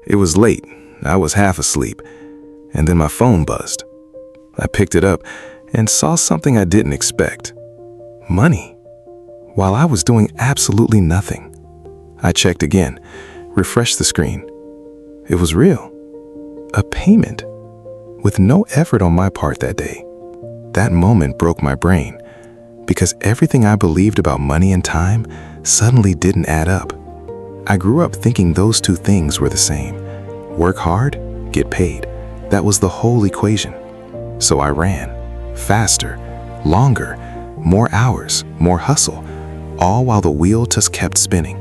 It was late. I was half asleep, and then my phone buzzed. I picked it up and saw something I didn't expect. Money. While I was doing absolutely nothing. I checked again, refreshed the screen. It was real. A payment. With no effort on my part that day. That moment broke my brain, because everything I believed about money and time suddenly didn't add up. I grew up thinking those two things were the same. Work hard, get paid. That was the whole equation. So I ran. Faster, longer, more hours, more hustle, all while the wheel just kept spinning.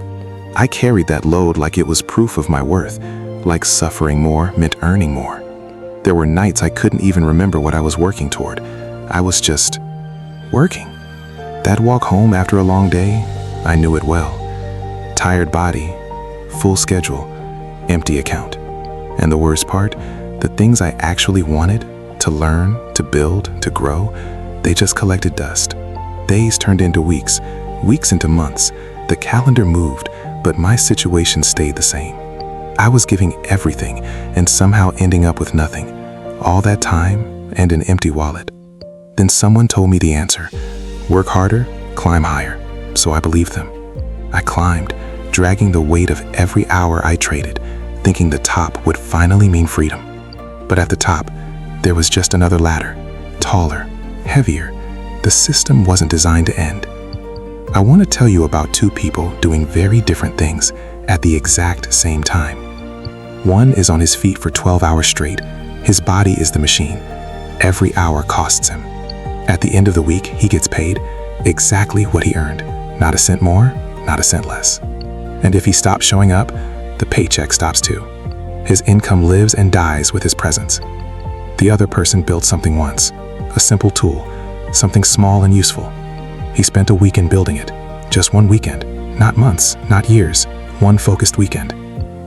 I carried that load like it was proof of my worth, like suffering more meant earning more. There were nights I couldn't even remember what I was working toward. I was just working. That walk home after a long day, I knew it well. Tired body, full schedule, empty account. And the worst part, the things I actually wanted, to learn, to build, to grow, they just collected dust. Days turned into weeks, weeks into months. The calendar moved, but my situation stayed the same. I was giving everything and somehow ending up with nothing. All that time and an empty wallet. Then someone told me the answer. Work harder, climb higher. So I believed them. I climbed, dragging the weight of every hour I traded, thinking the top would finally mean freedom. But at the top, there was just another ladder, taller, heavier. The system wasn't designed to end. I want to tell you about two people doing very different things at the exact same time. One is on his feet for 12 hours straight. His body is the machine. Every hour costs him. At the end of the week, he gets paid exactly what he earned. Not a cent more, not a cent less. And if he stops showing up, the paycheck stops too. His income lives and dies with his presence. The other person built something once, a simple tool, something small and useful. He spent a weekend building it, just one weekend, not months, not years, one focused weekend.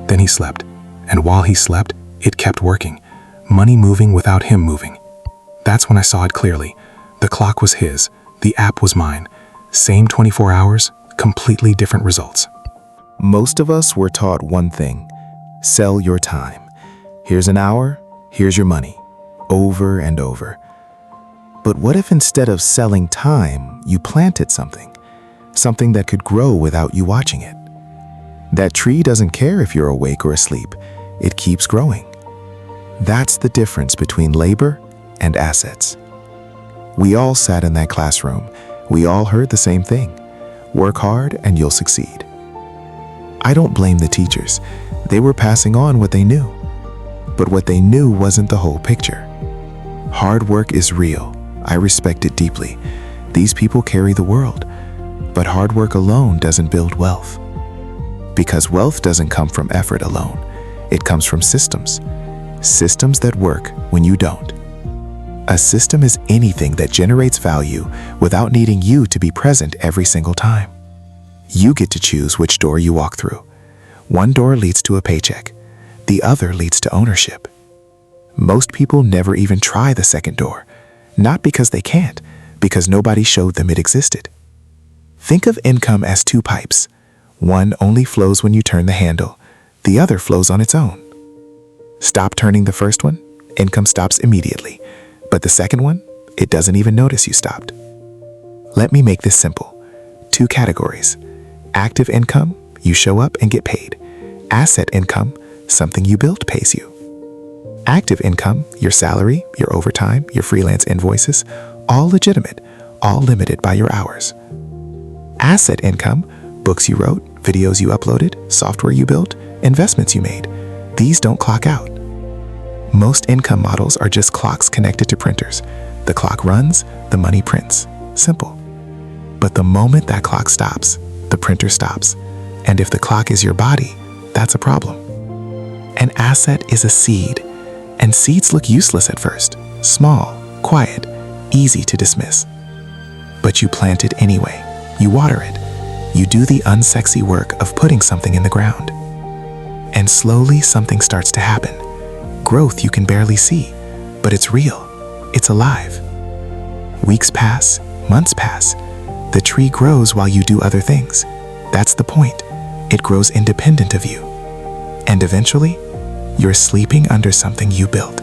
Then he slept, and while he slept, it kept working, money moving without him moving. That's when I saw it clearly. The clock was his, the app was mine. Same 24 hours, completely different results. Most of us were taught one thing: sell your time. Here's an hour, here's your money, over and over. But what if instead of selling time, you planted something that could grow without you watching it? That tree doesn't care if you're awake or asleep. It keeps growing. That's the difference between labor and assets. We all sat in that classroom. We all heard the same thing. Work hard and you'll succeed. I don't blame the teachers. They were passing on what they knew. But what they knew wasn't the whole picture. Hard work is real. I respect it deeply. These people carry the world. But hard work alone doesn't build wealth. Because wealth doesn't come from effort alone. It comes from systems. Systems that work when you don't. A system is anything that generates value without needing you to be present every single time. You get to choose which door you walk through. One door leads to a paycheck. The other leads to ownership. Most people never even try the second door. Not because they can't, because nobody showed them it existed. Think of income as two pipes. One only flows when you turn the handle. The other flows on its own. Stop turning the first one, income stops immediately. But the second one, it doesn't even notice you stopped. Let me make this simple. Two categories. Active income, you show up and get paid. Asset income, something you build pays you. Active income, your salary, your overtime, your freelance invoices, all legitimate, all limited by your hours. Asset income, books you wrote, videos you uploaded, software you built, investments you made. These don't clock out. Most income models are just clocks connected to printers. The clock runs, the money prints. Simple. But the moment that clock stops, the printer stops. And if the clock is your body, that's a problem. An asset is a seed, and seeds look useless at first. Small, quiet, easy to dismiss. But you plant it anyway. You water it. You do the unsexy work of putting something in the ground. And slowly something starts to happen. Growth you can barely see, but it's real. It's alive. Weeks pass, months pass. The tree grows while you do other things. That's the point. It grows independent of you. And eventually, You're sleeping under something you built,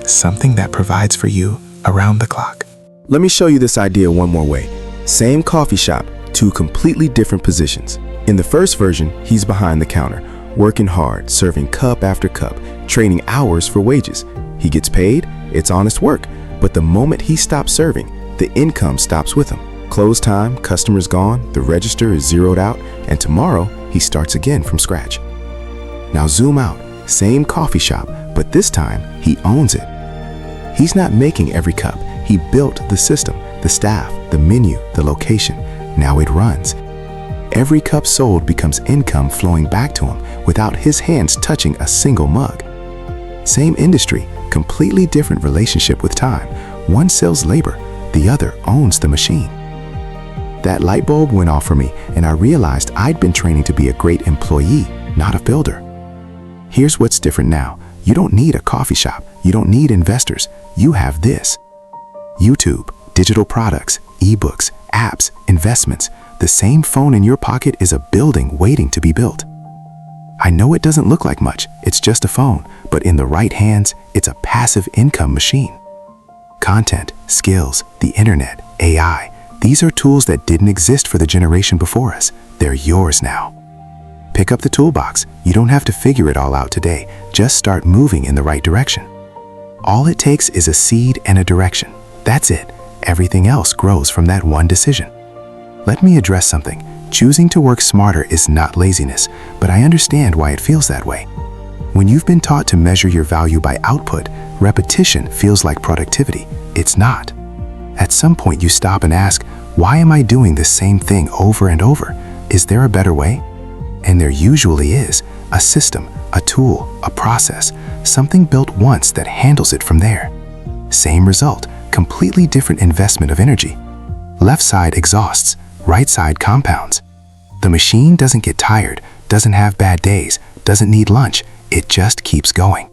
something that provides for you around the clock. Let me show you this idea one more way. Same coffee shop, two completely different positions. In the first version, he's behind the counter, working hard, serving cup after cup, trading hours for wages. He gets paid, it's honest work, but the moment he stops serving, the income stops with him. Close time, customers gone, the register is zeroed out, and tomorrow he starts again from scratch. Now zoom out, same coffee shop, but this time he owns it. He's not making every cup. He built the system, the staff, the menu, the location. Now it runs. Every cup sold becomes income flowing back to him without his hands touching a single mug. Same industry, completely different relationship with time. One sells labor, the other owns the machine. That light bulb went off for me, and I realized I'd been training to be a great employee, not a builder. Here's what's different now. You don't need a coffee shop. You don't need investors. You have this. YouTube, digital products, ebooks, apps, investments. The same phone in your pocket is a building waiting to be built. I know it doesn't look like much. It's just a phone, but in the right hands, it's a passive income machine. Content, skills, the internet, AI. These are tools that didn't exist for the generation before us. They're yours now. Pick up the toolbox. You don't have to figure it all out today. Just start moving in the right direction. All it takes is a seed and a direction. That's it. Everything else grows from that one decision. Let me address something. Choosing to work smarter is not laziness, but I understand why it feels that way. When you've been taught to measure your value by output, repetition feels like productivity. It's not. At some point you stop and ask, why am I doing the same thing over and over? Is there a better way? And there usually is. A system, a tool, a process, something built once that handles it from there. Same result, completely different investment of energy. Left side exhausts, right side compounds. The machine doesn't get tired, doesn't have bad days, doesn't need lunch, it just keeps going.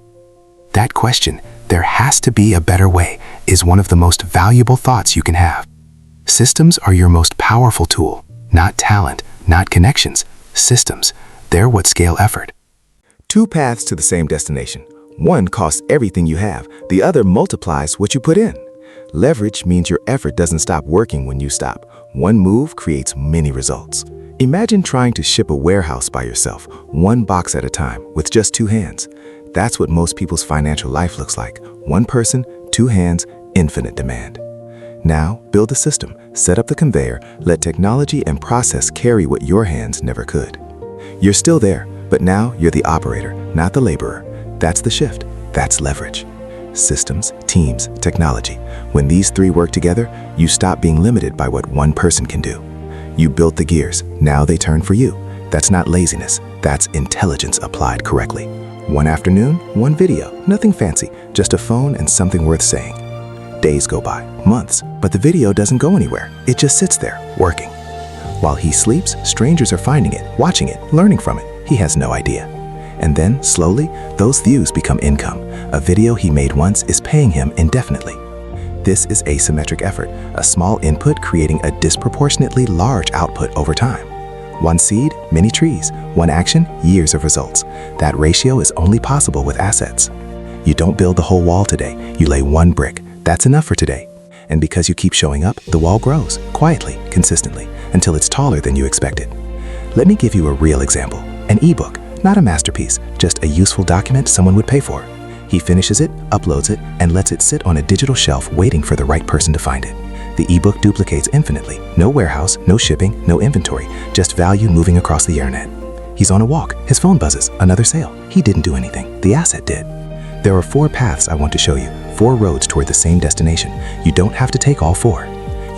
That question, there has to be a better way, is one of the most valuable thoughts you can have. Systems are your most powerful tool, not talent, not connections. Systems, they're what scale effort. Two paths to the same destination. One costs everything you have, the other multiplies what you put in. Leverage means your effort doesn't stop working when you stop. One move creates many results. Imagine trying to ship a warehouse by yourself, one box at a time, with just two hands. That's what most people's financial life looks like. One person, two hands, infinite demand. Now, build a system, set up the conveyor, let technology and process carry what your hands never could. You're still there, but now you're the operator, not the laborer. That's the shift. That's leverage. Systems, teams, technology. When these three work together, you stop being limited by what one person can do. You built the gears, now they turn for you. That's not laziness, that's intelligence applied correctly. One afternoon, one video, nothing fancy, just a phone and something worth saying. Days go by, months, but the video doesn't go anywhere. It just sits there, working. While he sleeps, strangers are finding it, watching it, learning from it. He has no idea. And then, slowly, those views become income. A video he made once is paying him indefinitely. This is asymmetric effort, a small input creating a disproportionately large output over time. One seed, many trees. One action, years of results. That ratio is only possible with assets. You don't build the whole wall today, you lay one brick. That's enough for today. And because you keep showing up, the wall grows, quietly, consistently, until it's taller than you expected. Let me give you a real example. An ebook, not a masterpiece, just a useful document someone would pay for. He finishes it, uploads it, and lets it sit on a digital shelf waiting for the right person to find it. The ebook duplicates infinitely. No warehouse, no shipping, no inventory, just value moving across the internet. He's on a walk, his phone buzzes, another sale. He didn't do anything, the asset did. There are 4 paths I want to show you, 4 roads toward the same destination. You don't have to take all 4.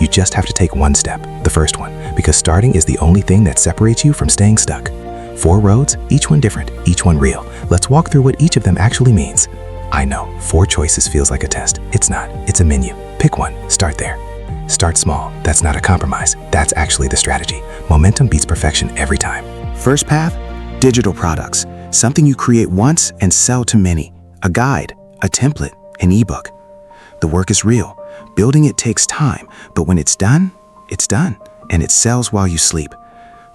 You just have to take one step, the first one, because starting is the only thing that separates you from staying stuck. 4 roads, each one different, each one real. Let's walk through what each of them actually means. I know, 4 choices feels like a test. It's not, it's a menu. Pick one, start there. Start small, that's not a compromise. That's actually the strategy. Momentum beats perfection every time. First path, digital products. Something you create once and sell to many. A guide, a template, an ebook. The work is real. Building it takes time, but when it's done, and it sells while you sleep.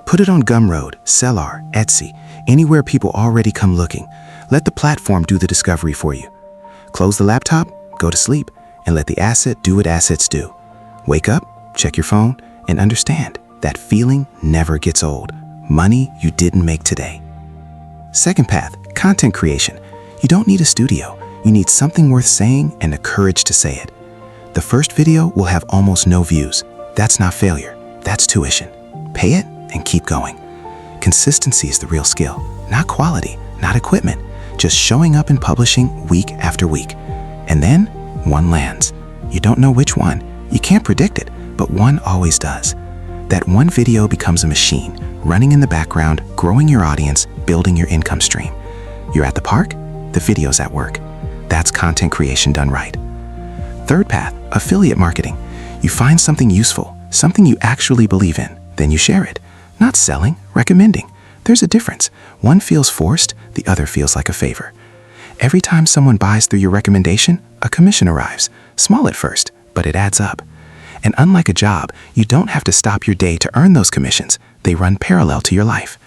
Put it on Gumroad, Sellar, Etsy, anywhere people already come looking. Let the platform do the discovery for you. Close the laptop, go to sleep, and let the asset do what assets do. Wake up, check your phone, and understand that feeling never gets old. Money you didn't make today. Second path, content creation. You don't need a studio. You need something worth saying and the courage to say it. The first video will have almost no views. That's not failure. That's tuition. Pay it and keep going. Consistency is the real skill, not quality, not equipment, just showing up and publishing week after week. And then one lands. You don't know which one. You can't predict it, but one always does. That one video becomes a machine, running in the background, growing your audience, building your income stream. You're at the park, the video's at work. That's content creation done right. Third path, affiliate marketing. You find something useful, something you actually believe in, then you share it. Not selling, recommending. There's a difference. One feels forced, the other feels like a favor. Every time someone buys through your recommendation, a commission arrives. Small at first, but it adds up. And unlike a job, you don't have to stop your day to earn those commissions. They run parallel to your life.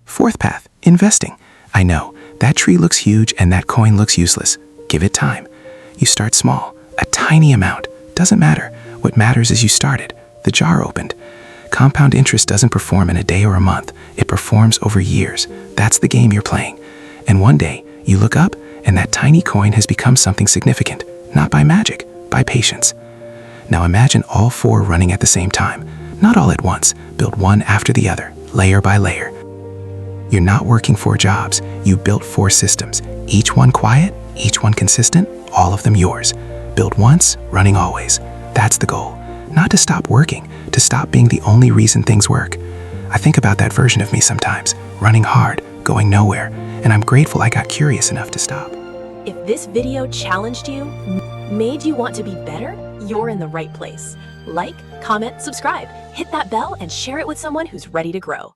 Fourth path, investing. I know, that tree looks huge and that coin looks useless. Give it time. You start small, a tiny amount. Doesn't matter. What matters is you started. The jar opened. Compound interest doesn't perform in a day or a month. It performs over years. That's the game you're playing. And one day, you look up and that tiny coin has become something significant. Not by magic, by patience. Now imagine all four running at the same time. Not all at once. Build one after the other, layer by layer. You're not working 4 jobs. You built 4 systems. Each one quiet, each one consistent, all of them yours. Build once, running always. That's the goal. Not to stop working, to stop being the only reason things work. I think about that version of me sometimes, running hard, going nowhere, and I'm grateful I got curious enough to stop. If this video challenged you, made you want to be better, you're in the right place. Like, comment, subscribe, hit that bell, and share it with someone who's ready to grow.